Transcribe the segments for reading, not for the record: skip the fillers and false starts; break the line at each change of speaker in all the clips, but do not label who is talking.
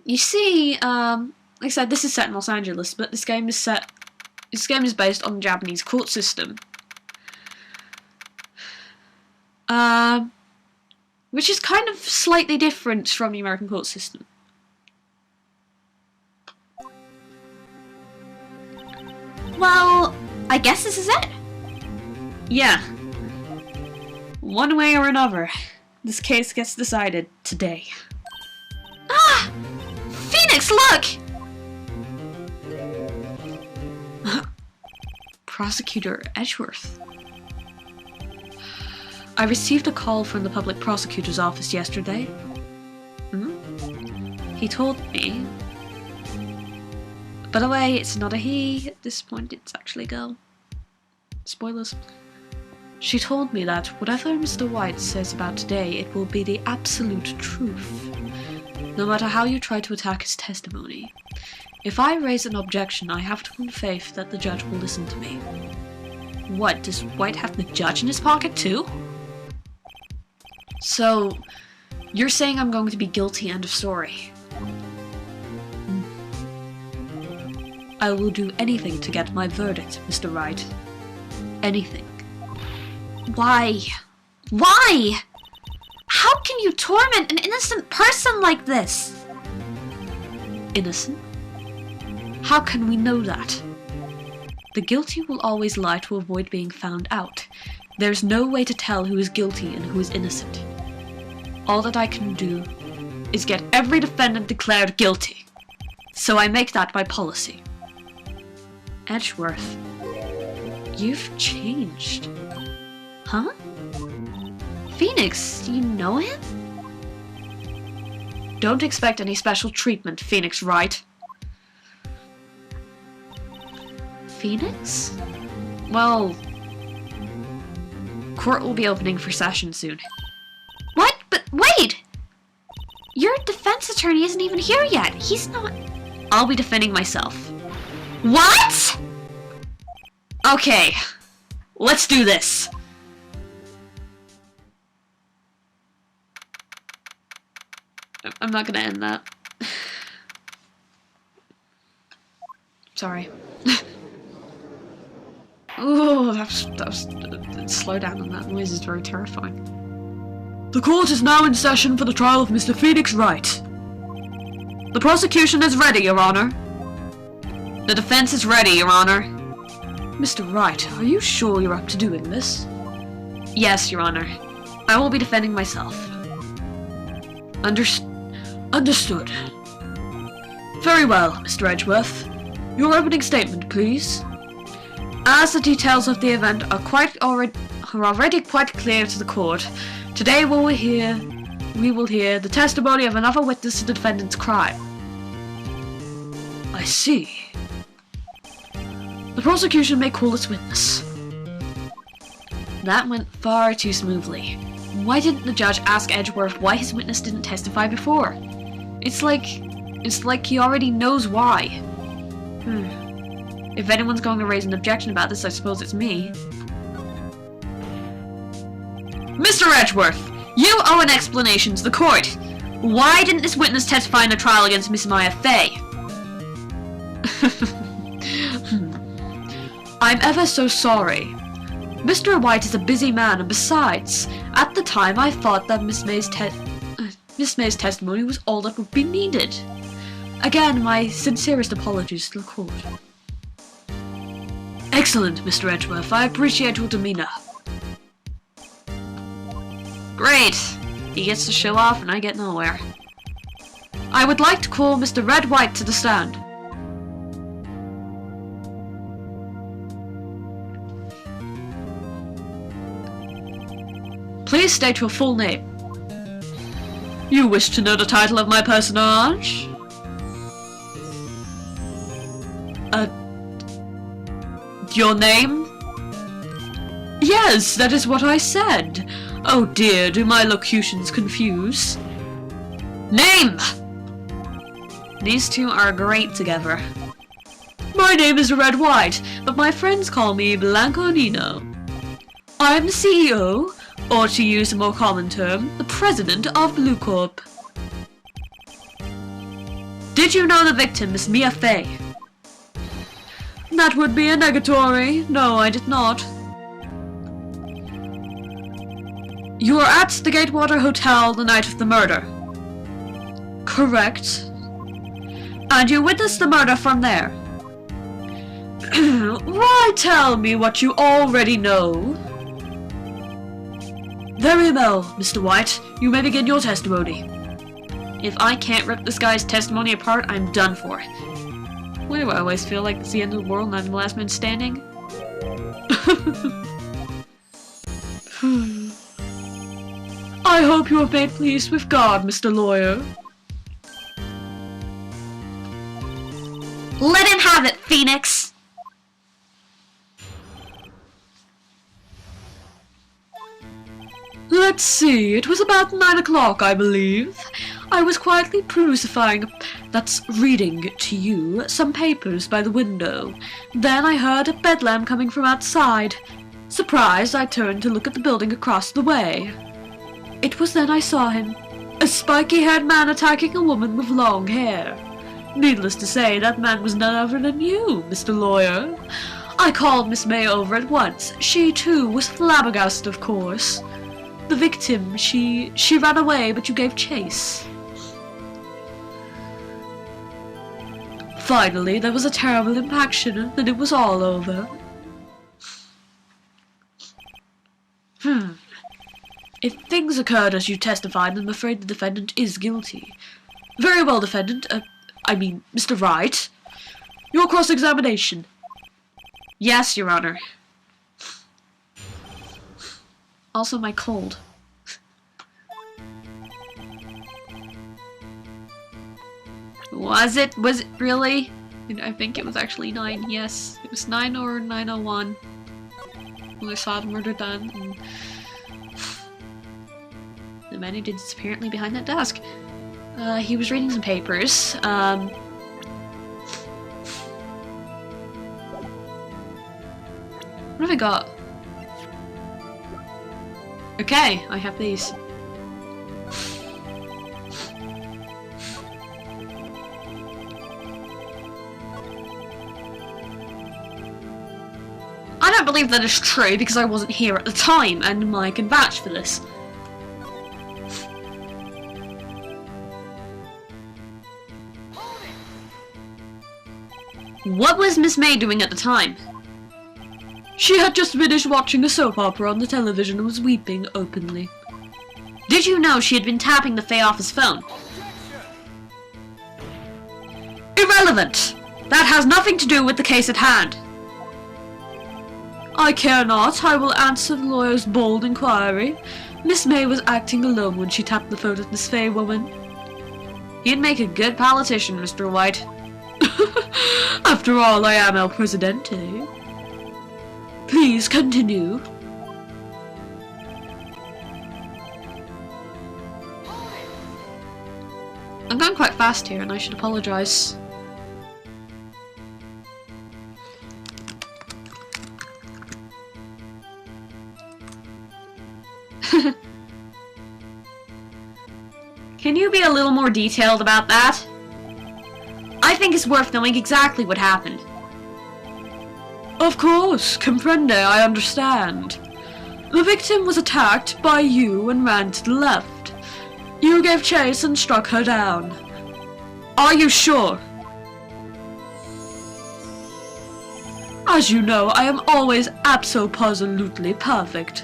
You see, like I said, this is set in Los Angeles, but this game is based on the Japanese court system. Which is kind of slightly different from the American court system.
Well, I guess this is it.
Yeah. One way or another, this case gets decided today.
Ah! Phoenix, look!
Prosecutor Edgeworth. I received a call from the public prosecutor's office yesterday. He told me... By the way, it's not a he at this point, it's actually a girl. Spoilers. She told me that whatever Mr. Wright says about today, it will be the absolute truth. No matter how you try to attack his testimony. If I raise an objection, I have to have faith that the judge will listen to me. What, does Wright have the judge in his pocket too? So, you're saying I'm going to be guilty, end of story. I will do anything to get my verdict, Mr. Wright. Anything.
Why? Why? How can you torment an innocent person like this?
Innocent? How can we know that? The guilty will always lie to avoid being found out. There's no way to tell who is guilty and who is innocent. All that I can do is get every defendant declared guilty. So I make that my policy. Edgeworth, you've changed.
Huh? Phoenix, you know him?
Don't expect any special treatment, Phoenix Wright.
Phoenix?
Well, court will be opening for session soon.
What? But wait! Your defense attorney isn't even here yet. He's not...
I'll be defending myself.
What?!
Okay, let's do this. I'm not gonna end that. Sorry. Ooh, that was slow down on that noise is very terrifying. The court is now in session for the trial of Mr. Phoenix Wright. The prosecution is ready, Your Honor. The defense is ready, Your Honor. Mr. Wright, are you sure you're up to doing this? Yes, Your Honor. I will be defending myself. Understood. Very well, Mr. Edgeworth. Your opening statement, please. As the details of the event are already quite clear to the court, today we will hear the testimony of another witness to the defendant's crime. I see. The prosecution may call its witness. That went far too smoothly. Why didn't the judge ask Edgeworth why his witness didn't testify before? It's like he already knows why. If anyone's going to raise an objection about this, I suppose it's me. Mr. Edgeworth, you owe an explanation to the court. Why didn't this witness testify in the trial against Miss Maya Fey? I'm ever so sorry. Mr. White is a busy man, and besides, at the time I thought that Miss May's testimony was all that would be needed. Again, my sincerest apologies to the court. Excellent, Mr. Edgeworth. I appreciate your demeanor. Great. He gets to show off and I get nowhere. I would like to call Mr. Red White to the stand. Please state your full name. You wish to know the title of my personage? Your name? Yes, that is what I said. Oh dear, do my locutions confuse? Name! These two are great together. My name is Red White, but my friends call me Blanco Nino. I'm the CEO, or to use a more common term, the president of Blue Corp. Did you know the victim is Mia Fey? That would be a negatory. No, I did not. You were at the Gatewater Hotel the night of the murder. Correct. And you witnessed the murder from there. Why tell me what you already know? Very well, Mr. White. You may begin your testimony. If I can't rip this guy's testimony apart, I'm done for. Why do I always feel like it's the end of the world and I'm the last man standing? I hope you have made peace with God, Mr. Lawyer.
Let him have it, Phoenix!
Let's see, it was about 9 o'clock, I believe. I was quietly reading to you some papers by the window. Then I heard a bedlam coming from outside. Surprised, I turned to look at the building across the way. It was then I saw him, a spiky-haired man attacking a woman with long hair. Needless to say, that man was none other than you, Mr. Lawyer. I called Miss May over at once. She, too, was flabbergasted, of course. The victim, she ran away, but you gave chase. Finally, there was a terrible impaction, and it was all over. If things occurred as you testified, I'm afraid the defendant is guilty. Very well, defendant. Mr. Wright. Your cross-examination. Yes, Your Honor. Also my cold. Was it really? I think it was actually 9, yes. It was 9 or 9:01 when I saw the murder done, and the man who did is apparently behind that desk. He was reading some papers. What have I got? Okay, I have these. I don't believe that is true because I wasn't here at the time, and Mike can vouch for this. What was Miss May doing at the time? She had just finished watching a soap opera on the television and was weeping openly. Did you know she had been tapping the Fey office phone? Irrelevant! That has nothing to do with the case at hand. I care not. I will answer the lawyer's bold inquiry. Miss May was acting alone when she tapped the phone at this Fey woman. You'd make a good politician, Mr. White. After all, I am El Presidente. Please continue. I'm going quite fast here and I should apologize. Can you be a little more detailed about that? I think it's worth knowing exactly what happened. Of course, comprende, I understand. The victim was attacked by you and ran to the left. You gave chase and struck her down. Are you sure? As you know, I am always abso-positively perfect.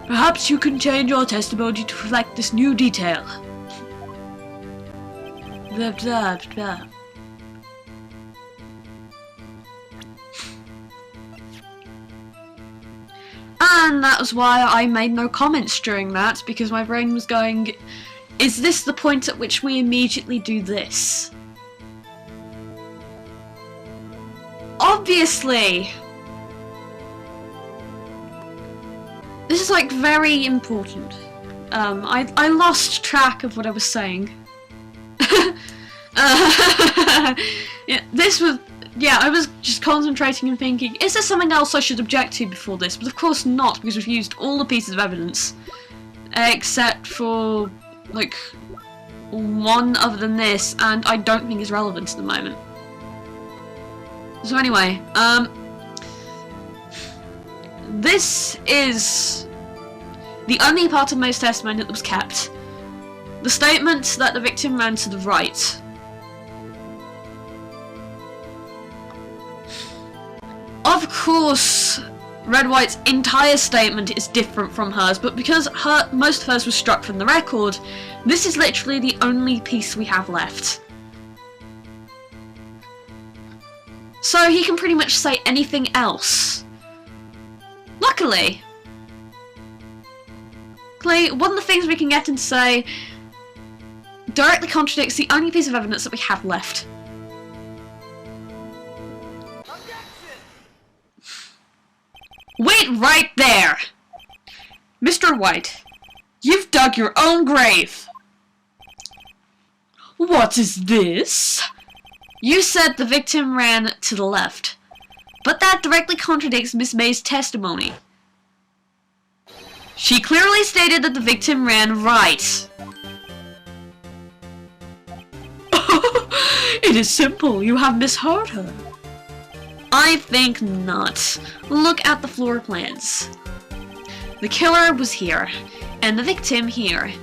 Perhaps you can change your testimony to reflect this new detail. Blah, blah, blah. And that was why I made no comments during that, because my brain was going, is this the point at which we immediately do this? Obviously! This is like very important. I lost track of what I was saying. Yeah, I was just concentrating and thinking, is there something else I should object to before this? But of course not, because we've used all the pieces of evidence. Except for, like, one other than this, and I don't think it's relevant at the moment. So anyway, this is the only part of May's testimony that was kept. The statement that the victim ran to the right. Of course, Red White's entire statement is different from hers, but because most of hers was struck from the record, this is literally the only piece we have left. So he can pretty much say anything else. Luckily, one of the things we can get him to say directly contradicts the only piece of evidence that we have left. Wait right there! Mr. White, you've dug your own grave! What is this? You said the victim ran to the left, but that directly contradicts Miss May's testimony. She clearly stated that the victim ran right. It is simple, you have misheard her. I think not. Look at the floor plans. The killer was here, and the victim here.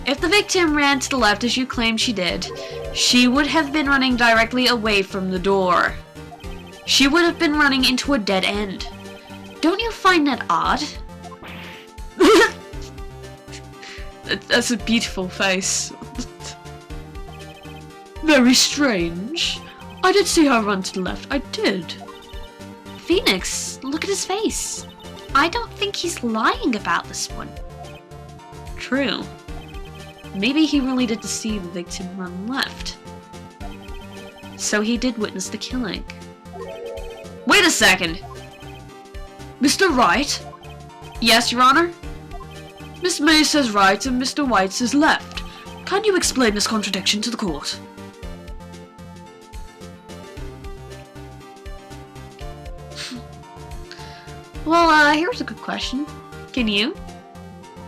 If the victim ran to the left as you claim she did, she would have been running directly away from the door. She would have been running into a dead end. Don't you find that odd? That's a beautiful face. Very strange. I did see her run to the left, I did.
Phoenix, look at his face. I don't think he's lying about this one.
True. Maybe he really did see the victim run left. So he did witness the killing. Wait a second! Mr. Wright? Yes, Your Honor? Miss May says right and Mr. White says left. Can you explain this contradiction to the court? Well, here's a good question. Can you?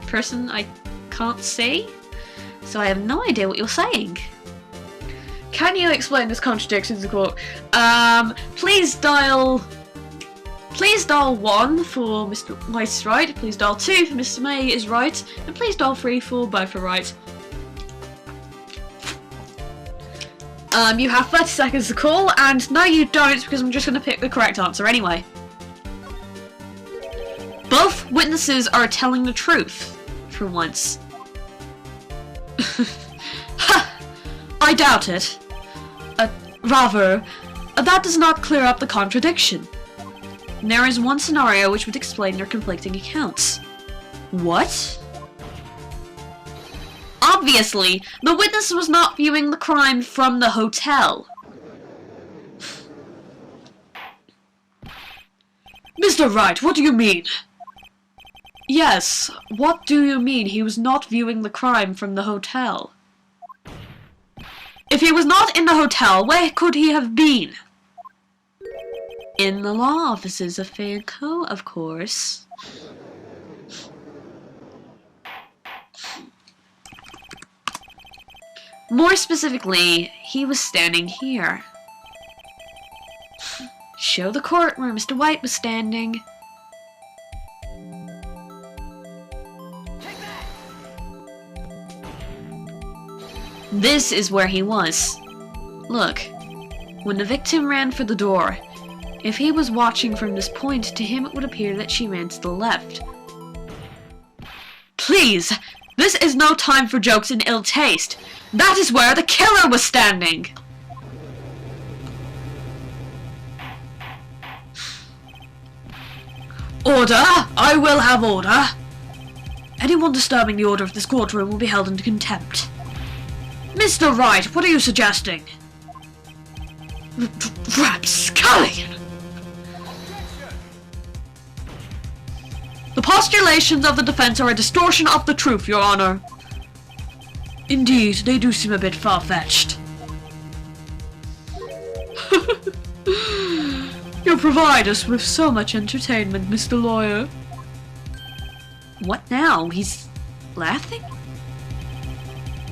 Person I can't see, so I have no idea what you're saying. Can you explain this contradiction to the court? Please dial 1 for Mr. White is right, please dial 2 for Mr. May is right, and please dial 3 for both are right. You have 30 seconds to call, and no you don't, because I'm just going to pick the correct answer anyway. Both witnesses are telling the truth, for once. Ha! I doubt it. Rather, that does not clear up the contradiction. There is one scenario which would explain their conflicting accounts. What? Obviously, the witness was not viewing the crime from the hotel. Mr. Wright, what do you mean? Yes, what do you mean he was not viewing the crime from the hotel? If he was not in the hotel, where could he have been? In the law offices of Fanco, of course. More specifically, he was standing here. Show the court where Mr. White was standing. This is where he was. Look, when the victim ran for the door, if he was watching from this point, to him it would appear that she ran to the left. Please! This is no time for jokes and ill taste! That is where the killer was standing! Order! I will have order! Anyone disturbing the order of this courtroom will be held into contempt. Mr. Wright, what are you suggesting? Rapscallion! The postulations of the defense are a distortion of the truth, Your Honor. Indeed, they do seem a bit far-fetched. You provide us with so much entertainment, Mr. Lawyer. What now? He's laughing?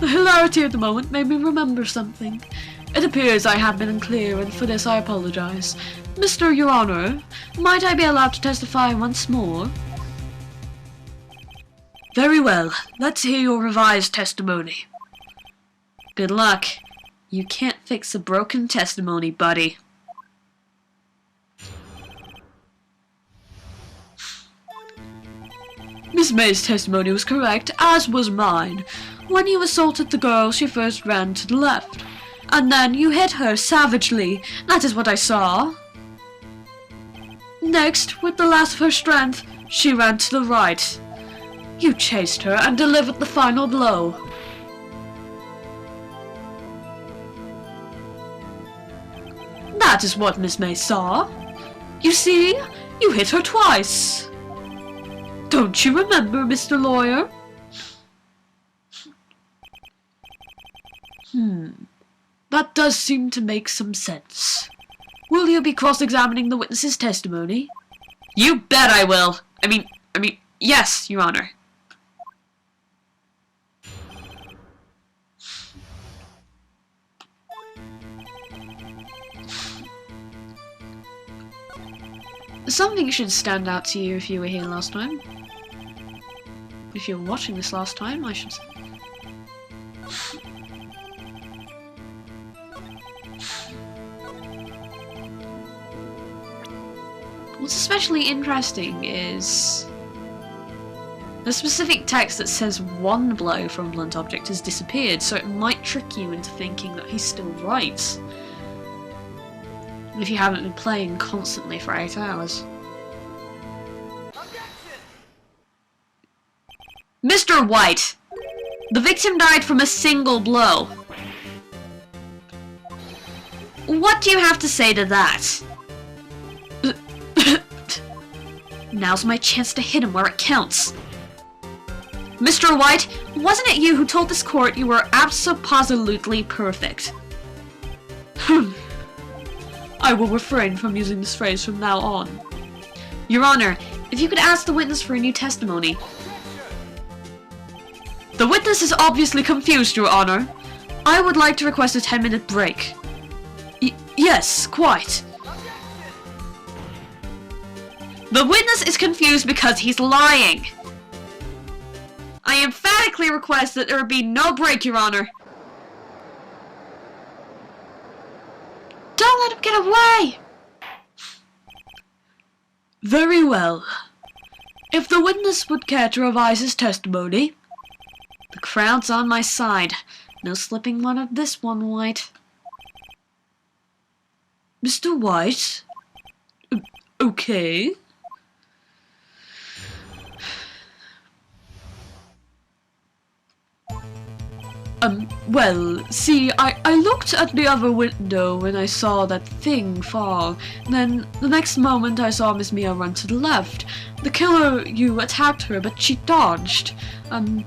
The hilarity at the moment made me remember something. It appears I have been unclear, and for this I apologize. Mr. Your Honor, might I be allowed to testify once more? Very well. Let's hear your revised testimony. Good luck. You can't fix a broken testimony, buddy. Miss May's testimony was correct, as was mine. When you assaulted the girl, she first ran to the left. And then you hit her savagely. That is what I saw. Next, with the last of her strength, she ran to the right. You chased her and delivered the final blow. That is what Miss May saw. You see, you hit her twice. Don't you remember, Mr. Lawyer? That does seem to make some sense. Will you be cross-examining the witness's testimony? You bet I will. I mean, yes, Your Honor. Something should stand out to you if you were here last time. If you were watching this last time, I should say. What's especially interesting is the specific text that says one blow from a blunt object has disappeared, so it might trick you into thinking that he's still right. If you haven't been playing constantly for 8 hours. Mr. White! The victim died from a single blow. What do you have to say to that? Now's my chance to hit him where it counts. Mr. White, wasn't it you who told this court you were abso-positively perfect? I will refrain from using this phrase from now on. Your Honor, if you could ask the witness for a new testimony. The witness is obviously confused, Your Honor. I would like to request a 10-minute break. Yes, quite. The witness is confused because he's lying. I emphatically request that there be no break, Your Honor. Don't let him get away! Very well. If the witness would care to revise his testimony, the crowd's on my side. No slipping one of this one, White. Mr. White? Okay. Well, see, I looked at the other window when I saw that thing fall. Then, the next moment I saw Miss Mia run to the left. The killer, you attacked her, but she dodged. And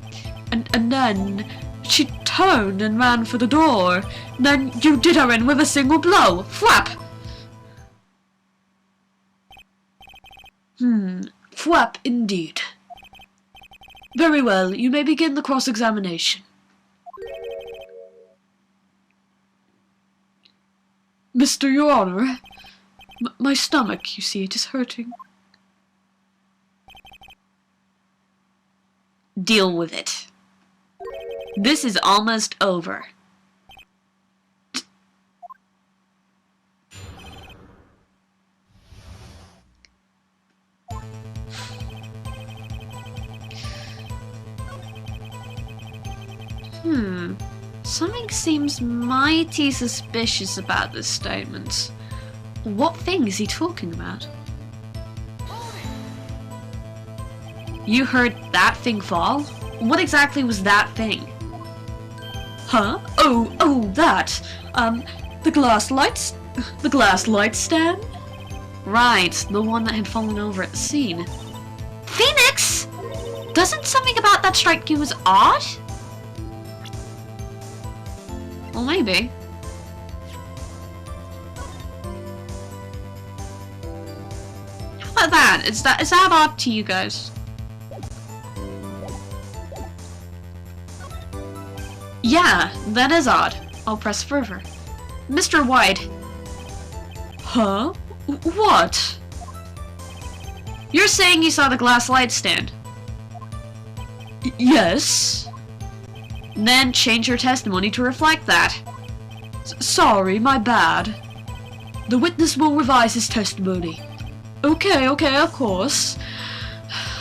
then she turned and ran for the door. Then you did her in with a single blow. Flap! Flap indeed. Very well, you may begin the cross-examination. Mr. Your Honor, my stomach, you see, it is hurting. Deal with it. This is almost over. Something seems mighty suspicious about this statement. What thing is he talking about? You heard that thing fall? What exactly was that thing? Huh? Oh, that. The glass light stand? Right, the one that had fallen over at the scene.
Phoenix! Doesn't something about that strike you as odd?
Well, maybe. How about that? Is that odd to you guys? Yeah, that is odd. I'll press further. Mr. White. Huh? What? You're saying you saw the glass light stand? Yes. Then change your testimony to reflect that. Sorry, my bad. The witness will revise his testimony. Okay, of course.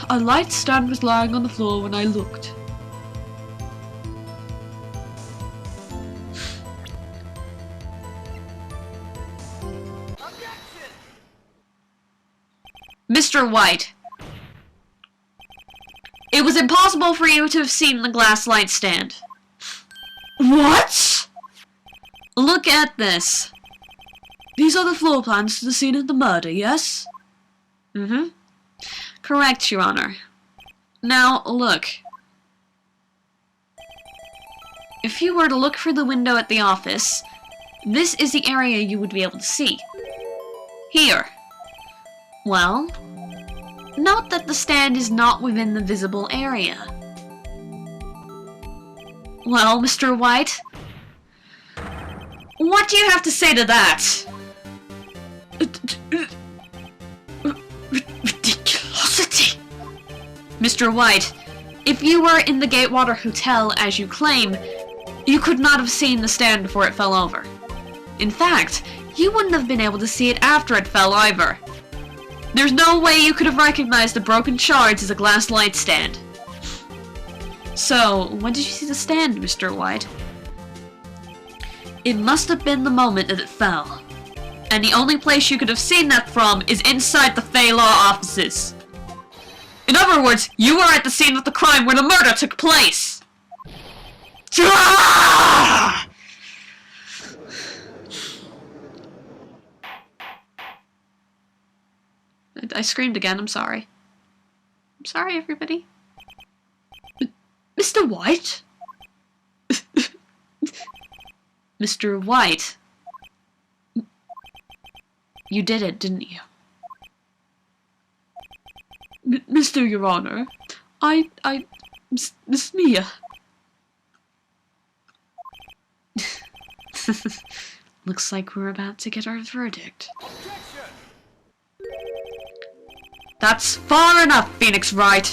A light stand was lying on the floor when I looked. Mr. White. It was impossible for you to have seen the glass light stand. What? Look at this. These are the floor plans to the scene of the murder, yes? Mm-hmm. Correct, Your Honor. Now, look. If you were to look through the window at the office, this is the area you would be able to see. Here. Well, note that the stand is not within the visible area. Well, Mr. White, what do you have to say to that? Ridiculosity! Mr. White, if you were in the Gatewater Hotel, as you claim, you could not have seen the stand before it fell over. In fact, you wouldn't have been able to see it after it fell either. There's no way you could have recognized the broken shards as a glass light stand. So, when did you see the stand, Mr. White? It must have been the moment that it fell. And the only place you could have seen that from is inside the Fey Law offices. In other words, you were at the scene of the crime where the murder took place. I screamed again, I'm sorry. I'm sorry, everybody. Mr. White? Mr. White. You did it, didn't you? Mr. Your Honor, Miss Mia. Looks like we're about to get our verdict. That's far enough, Phoenix Wright.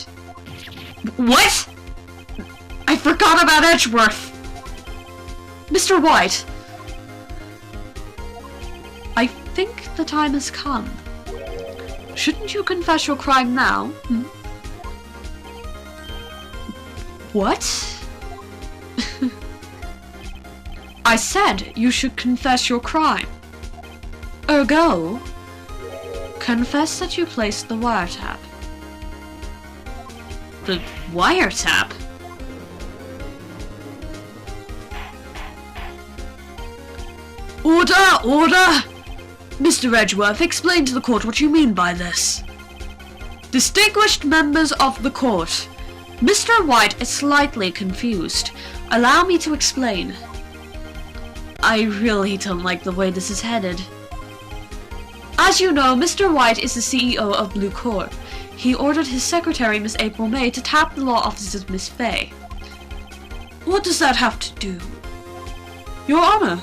What? I forgot about Edgeworth. Mr. White. I think the time has come. Shouldn't you confess your crime now? What? I said you should confess your crime. Ergo, confess that you placed the wiretap. The wiretap? Order! Order! Mr. Edgeworth, explain to the court what you mean by this. Distinguished members of the court, Mr. White is slightly confused. Allow me to explain. I really don't like the way this is headed. As you know, Mr. White is the CEO of Blue Corp. He ordered his secretary, Miss April May, to tap the law offices of Miss Fay. What does that have to do? Your Honor.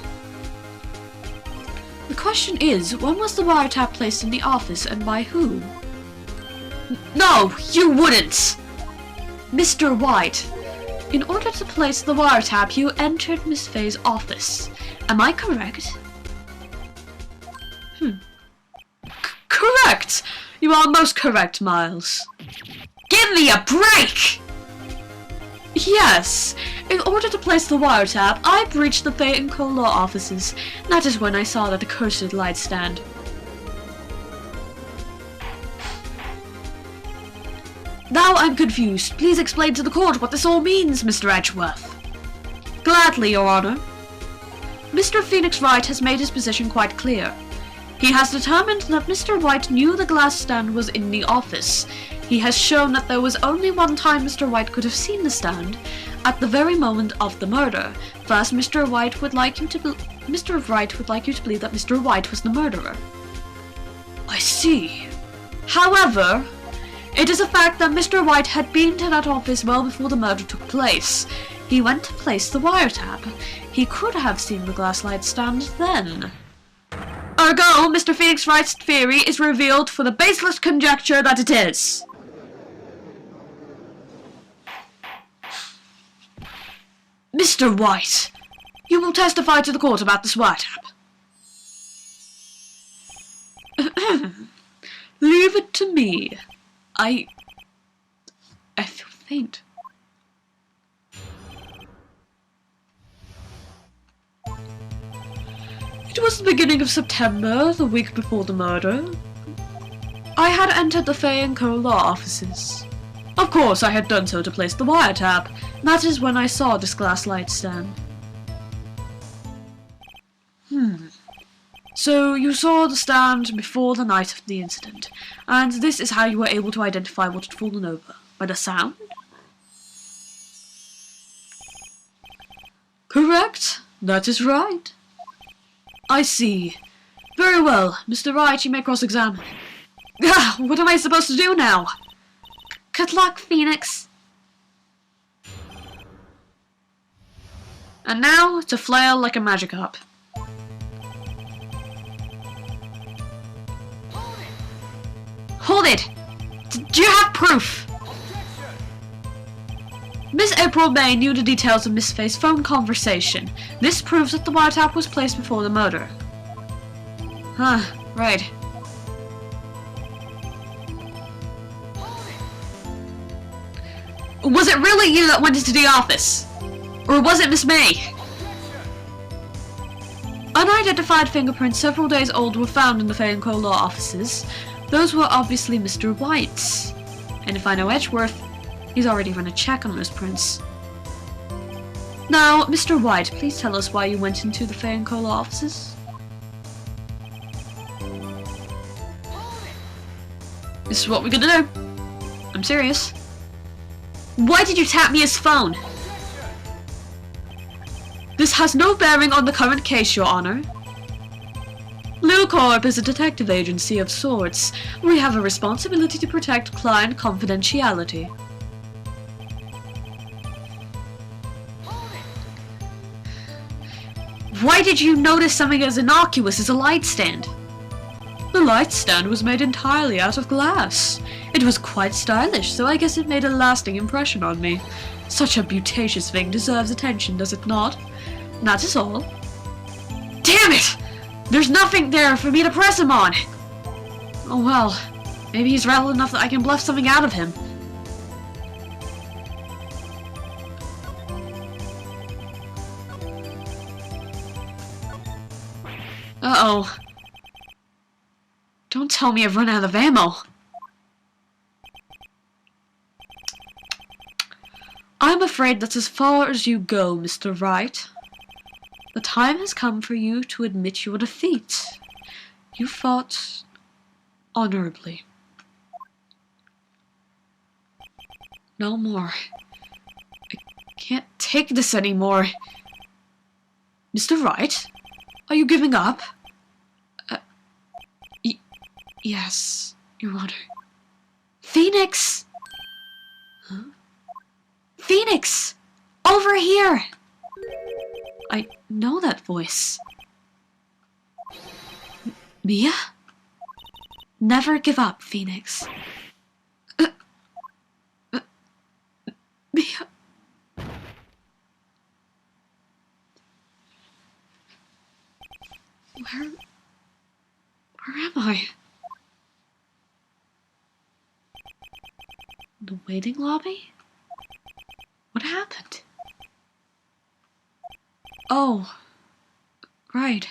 The question is, when was the wiretap placed in the office and by who? No, you wouldn't! Mr. White, in order to place the wiretap, you entered Miss Fay's office. Am I correct? Correct! You are most correct, Miles. Give me a break! Yes, in order to place the wiretap, I breached the Fay & Co. law offices. That is when I saw that accursed light stand. Now I'm confused. Please explain to the court what this all means, Mr. Edgeworth. Gladly, Your Honor. Mr. Phoenix Wright has made his position quite clear. He has determined that Mr. White knew the glass stand was in the office. He has shown that there was only one time Mr. White could have seen the stand, at the very moment of the murder. Thus, Mr. Wright would like you to believe that Mr. White was the murderer. I see. However, it is a fact that Mr. White had been to that office well before the murder took place. He went to place the wiretap. He could have seen the glass light stand then. Ergo, Mr. Phoenix Wright's theory is revealed for the baseless conjecture that it is. Mr. White, you will testify to the court about this wiretap. Leave it to me. I feel faint. It was the beginning of September, the week before the murder. I had entered the Fay & Co. law offices. Of course, I had done so to place the wiretap. That is when I saw this glass light stand. So you saw the stand before the night of the incident, and this is how you were able to identify what had fallen over. By the sound? Correct. That is right. I see. Very well. Mr. Wright, you may cross-examine. What am I supposed to do now?
Good luck, Phoenix.
And now, to flail like a magic-up. Hold it! Do you have proof? Miss April May knew the details of Miss Fay's phone conversation. This proves that the wiretap was placed before the murder. Huh, right. Was it really you that went into the office? Or was it Miss May? Unidentified fingerprints several days old were found in the Fay & Co. law offices. Those were obviously Mr. White's. And if I know Edgeworth, he's already run a check on those prints. Now, Mr. White, please tell us why you went into the Fay & Co. law offices. This is what we're gonna do. I'm serious. Why did you tap me his phone? This has no bearing on the current case, Your Honor. LuCorp is a detective agency of sorts. We have a responsibility to protect client confidentiality. Why did you notice something as innocuous as a light stand? The light stand was made entirely out of glass. It was quite stylish, so I guess it made a lasting impression on me. Such a beauticious thing deserves attention, does it not? That is all. Damn it! There's nothing there for me to press him on! Oh well, maybe he's rattled enough that I can bluff something out of him. Uh-oh. Don't tell me I've run out of ammo. I'm afraid that's as far as you go, Mr. Wright. The time has come for you to admit your defeat. You fought honorably. No more. I can't take this anymore. Mr. Wright? Are you giving up? Yes, Your Honor.
Phoenix!
Huh?
Phoenix! Over here!
I know that voice. Mia?
Never give up, Phoenix.
Mia? Where am I? The waiting lobby? What happened? Oh, right.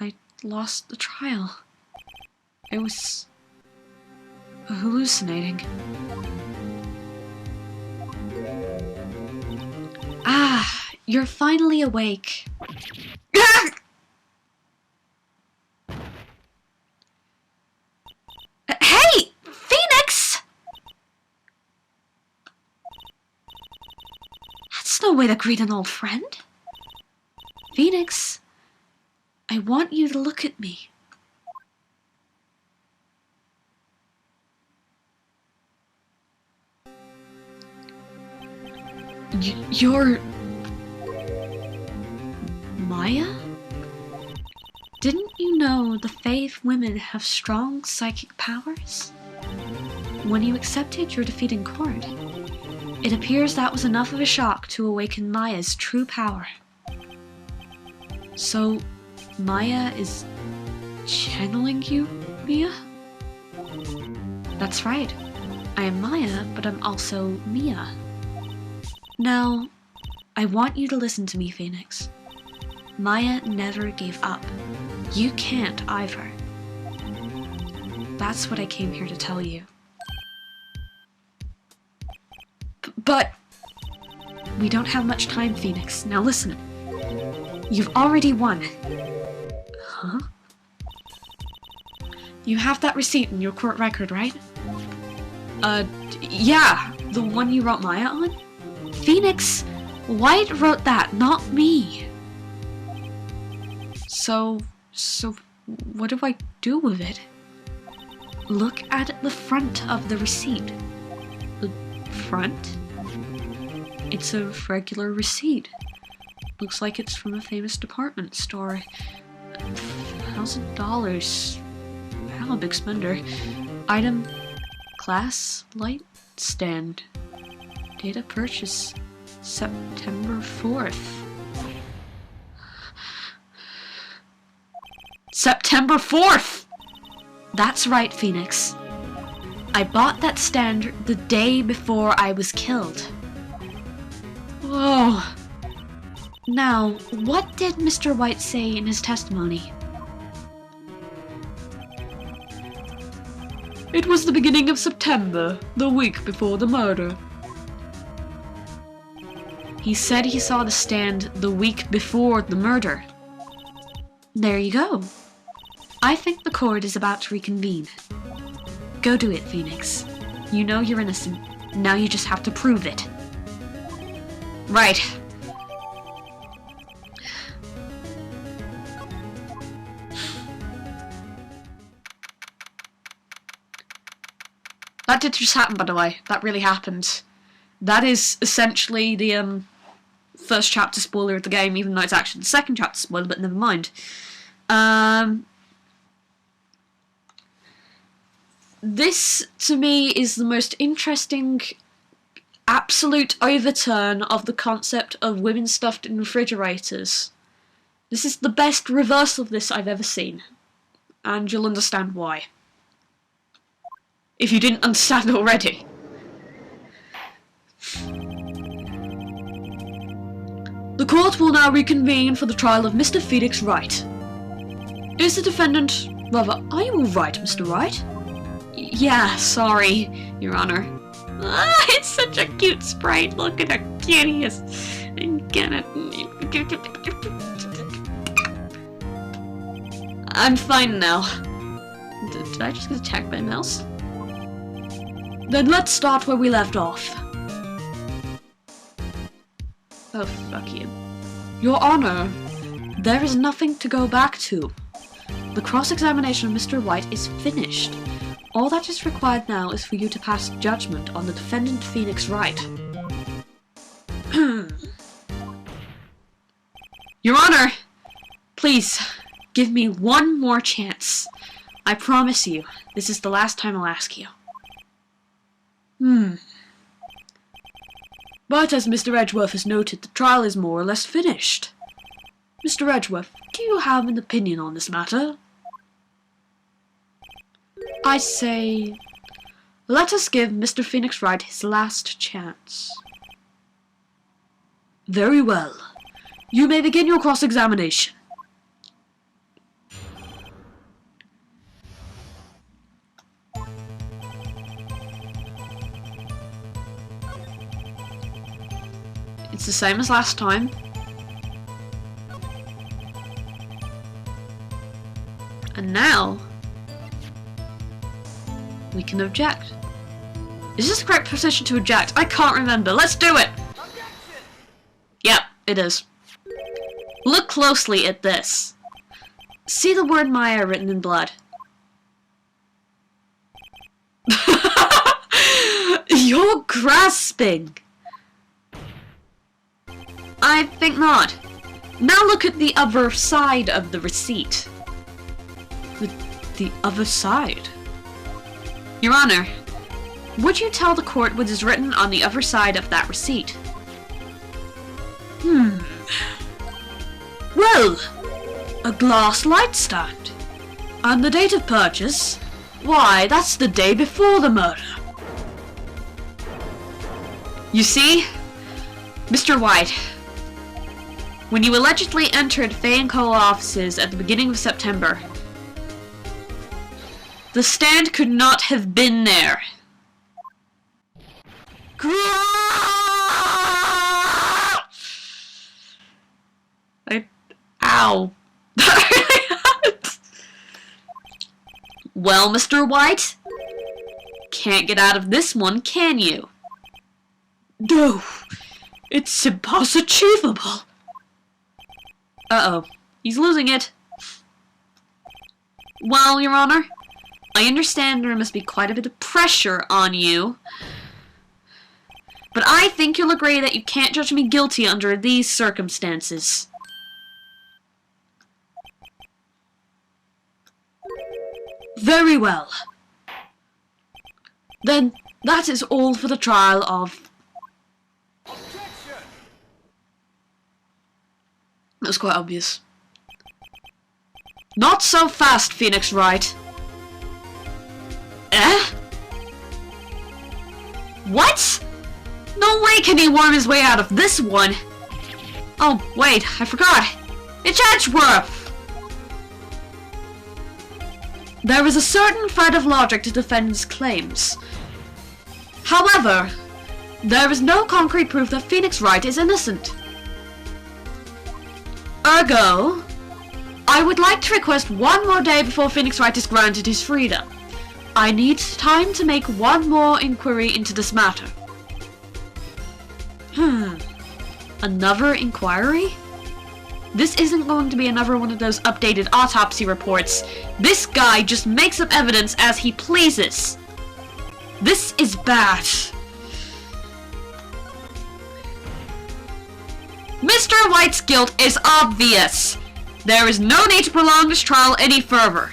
I lost the trial. I was hallucinating.
Ah, you're finally awake. Hey! Phoenix! That's no way to greet an old friend. Phoenix, I want you to look at me.
You're... Maya? Didn't you know the Faith women have strong psychic powers? When you accepted your defeat in court, it appears that was enough of a shock to awaken Maya's true power. So, Maya is channeling you, Mia? That's right. I am Maya, but I'm also Mia. Now, I want you to listen to me, Phoenix. Maya never gave up. You can't either. That's what I came here to tell you. But we don't have much time, Phoenix. Now listen. You've already won. Huh? You have that receipt in your court record, right? Yeah. The one you wrote Maya on? Phoenix, Wright wrote that, not me. So what do I do with it? Look at the front of the receipt. The front? It's a regular receipt. Looks like it's from a famous department store. $1,000. Wow, a big spender. Item, class, light stand. Data purchase, September 4th. September 4th! That's right, Phoenix. I bought that stand the day before I was killed. Whoa. Now, what did Mr. Wright say in his testimony? It was the beginning of September, the week before the murder. He said he saw the stand the week before the murder. There you go. I think the court is about to reconvene. Go do it, Phoenix. You know you're innocent. Now you just have to prove it. Right. That did just happen, by the way. That really happened. That is essentially the first chapter spoiler of the game, even though it's actually the second chapter spoiler, but never mind. This, to me, is the most interesting absolute overturn of the concept of women stuffed in refrigerators. This is the best reversal of this I've ever seen. And you'll understand why. If you didn't understand already. The court will now reconvene for the trial of Mr. Phoenix Wright. Is the defendant... Rather, are you alright, Mr. Wright? Yeah, sorry, Your Honor. Ah, it's such a cute sprite. Look at her cuteness. I'm fine now. Did I just get attacked by a mouse? Then let's start where we left off. Oh, fuck you. Your Honor, there is nothing to go back to. The cross-examination of Mr. Wright is finished. All that is required now is for you to pass judgment on the defendant Phoenix Wright. Your Honor, please, give me one more chance. I promise you, this is the last time I'll ask you. But as Mr. Edgeworth has noted, the trial is more or less finished. Mr. Edgeworth, do you have an opinion on this matter? I say, let us give Mr. Phoenix Wright his last chance. Very well. You may begin your cross-examination. It's the same as last time. And now, we can object. Is this the correct position to object? I can't remember. Let's do it! Objection! Yep, it is. Look closely at this. See the word Maya written in blood. You're grasping! I think not. Now look at the other side of the receipt. The other side? Your Honor, would you tell the court what is written on the other side of that receipt? Well, a glass light stand. And the date of purchase? Why, that's the day before the murder. You see, Mr. White, when you allegedly entered Fay & Co. offices at the beginning of September, the stand could not have been there. Ow. Well, Mr. White, can't get out of this one, can you? No, it's impossible. Uh-oh, he's losing it. Well, Your Honor, I understand there must be quite a bit of pressure on you, but I think you'll agree that you can't judge me guilty under these circumstances. Very well. Then that is all for the trial of... That was quite obvious. Not so fast, Phoenix Wright. Eh? What? No way can he worm his way out of this one. Oh, wait, I forgot. It's Edgeworth! There is a certain thread of logic to defend his claims. However, there is no concrete proof that Phoenix Wright is innocent. Ergo, I would like to request one more day before Phoenix Wright is granted his freedom. I need time to make one more inquiry into this matter. Another inquiry? This isn't going to be another one of those updated autopsy reports. This guy just makes up evidence as he pleases. This is bad. Mr. White's guilt is obvious. There is no need to prolong this trial any further.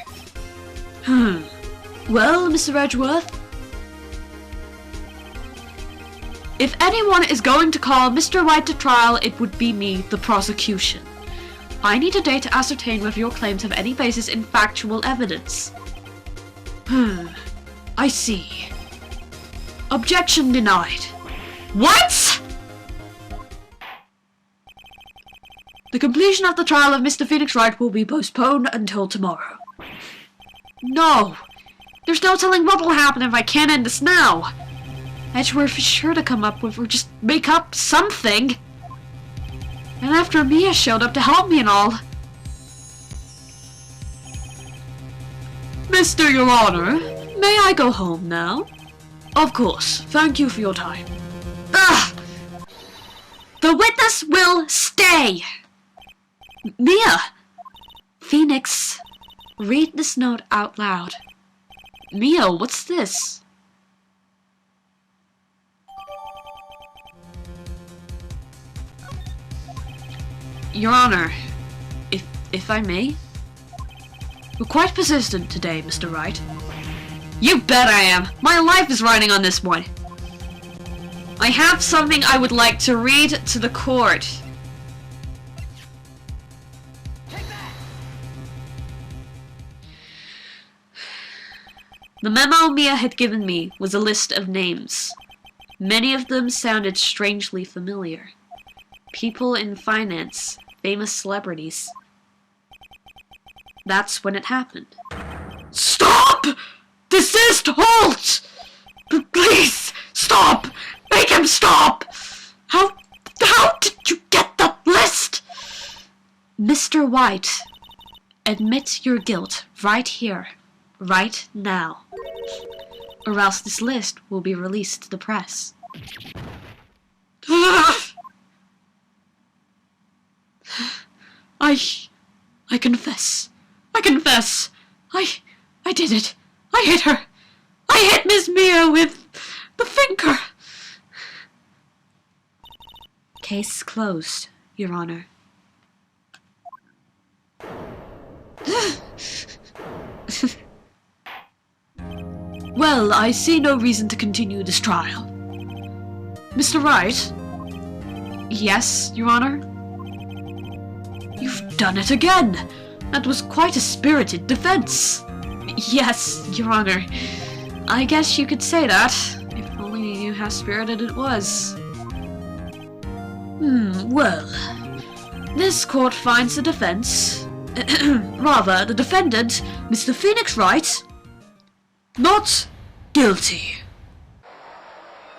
Well, Mr. Edgeworth, if anyone is going to call Mr. Wright to trial, it would be me, the prosecution. I need a day to ascertain whether your claims have any basis in factual evidence. I see. Objection denied. What? The completion of the trial of Mr. Phoenix Wright will be postponed until tomorrow. No! There's no telling what will happen if I can't end this now. Edgeworth is sure to come up with or just make up something. And after Mia showed up to help me and all. Mr. Your Honor, may I go home now? Of course. Thank you for your time. Ugh! The witness will stay! Mia! Phoenix, read this note out loud. Mia, what's this? Your Honor, if I may? You're quite persistent today, Mr. Wright. You bet I am! My life is riding on this one! I have something I would like to read to the court. The memo Mia had given me was a list of names. Many of them sounded strangely familiar. People in finance, famous celebrities. That's when it happened. Stop! Desist! Halt! Please, stop! Make him stop! How did you get that list? Mr. White, admit your guilt right here, right now. Or else this list will be released to the press. I confess. I confess. I did it. I hit her. I hit Miss Mia with the finger. Case closed, Your Honor. Well, I see no reason to continue this trial. Mr. Wright? Yes, Your Honor? You've done it again! That was quite a spirited defense. Yes, Your Honor. I guess you could say that, if only you knew how spirited it was. Well, this court finds the defense, rather, the defendant, Mr. Phoenix Wright, not guilty.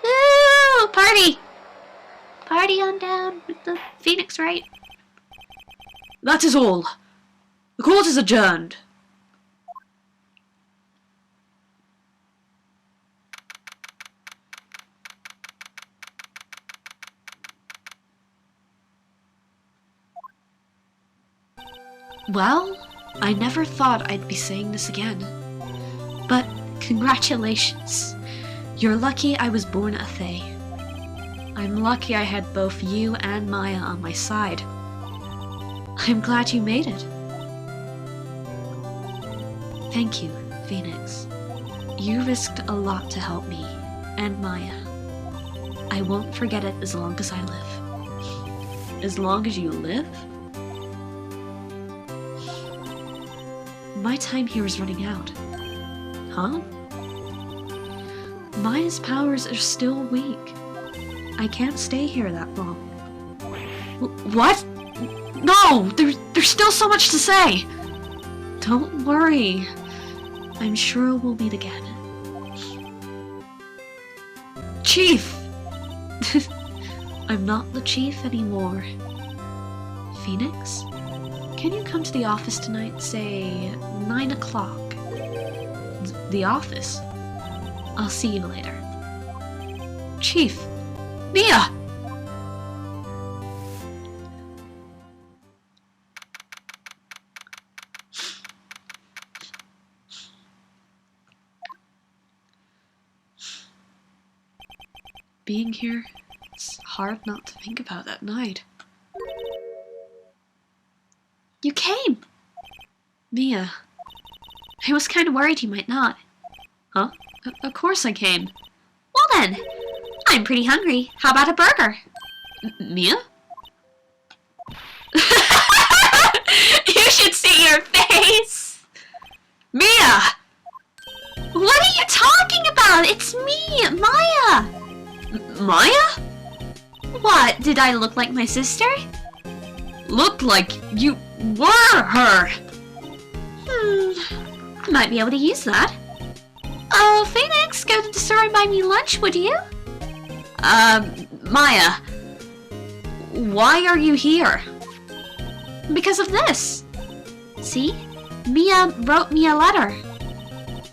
Ooh, party! Party on down with the Phoenix Wright.
That is all. The court is adjourned. Well, I never thought I'd be saying this again. But congratulations. You're lucky I was born a Fae. I'm lucky I had both you and Maya on my side. I'm glad you made it. Thank you, Phoenix. You risked a lot to help me, and Maya. I won't forget it as long as I live. As long as you live? My time here is running out. Huh? Maya's powers are still weak. I can't stay here that long. What? No! There's still so much to say! Don't worry. I'm sure we'll meet again. Chief! I'm not the chief anymore. Phoenix? Can you come to the office tonight, say 9 o'clock? The office? I'll see you later. Chief! Mia! Being here, it's hard not to think about that night.
You came!
Mia.
I was kind of worried you might not.
Huh? Of course I came.
Well then, I'm pretty hungry. How about a burger?
Mia?
You should see your face!
Mia!
What are you talking about? It's me, Maya!
Maya?
What, did I look like my sister?
Looked like you were her!
Might be able to use that. Oh, Phoenix, go to the store and buy me lunch, would you?
Maya. Why are you here?
Because of this. See? Mia wrote me a letter.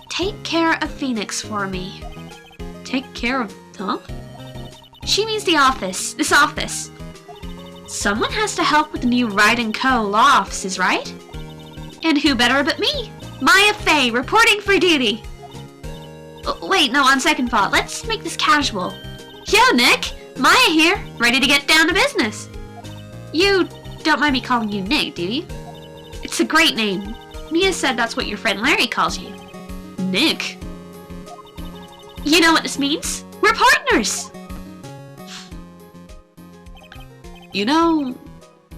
Take care of Phoenix for me.
Take care of... Huh?
She means the office. This office. Someone has to help with the new Wright & Co. law offices, right? And who better but me? Maya Fey, reporting for duty. Wait, no, on second thought, let's make this casual. Yo, Nick! Maya here, ready to get down to business. You don't mind me calling you Nick, do you? It's a great name. Mia said that's what your friend Larry calls you.
Nick?
You know what this means? We're partners!
You know,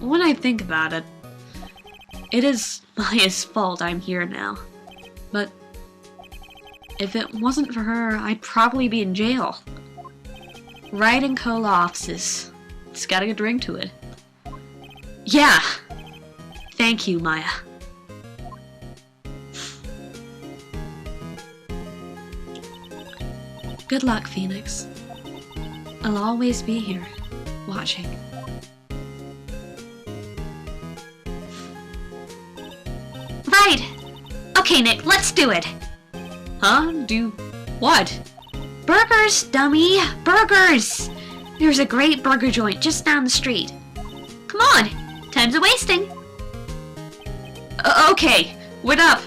when I think about it, it is Maya's fault I'm here now. But if it wasn't for her, I'd probably be in jail. Wright & Co. law offices. It's got a good ring to it. Yeah! Thank you, Maya. Good luck, Phoenix. I'll always be here, watching.
Right! Okay, Nick, let's do it!
Huh? Do what?
Burgers, dummy! Burgers! There's a great burger joint just down the street. Come on! Time's a-wasting!
Okay, wait up!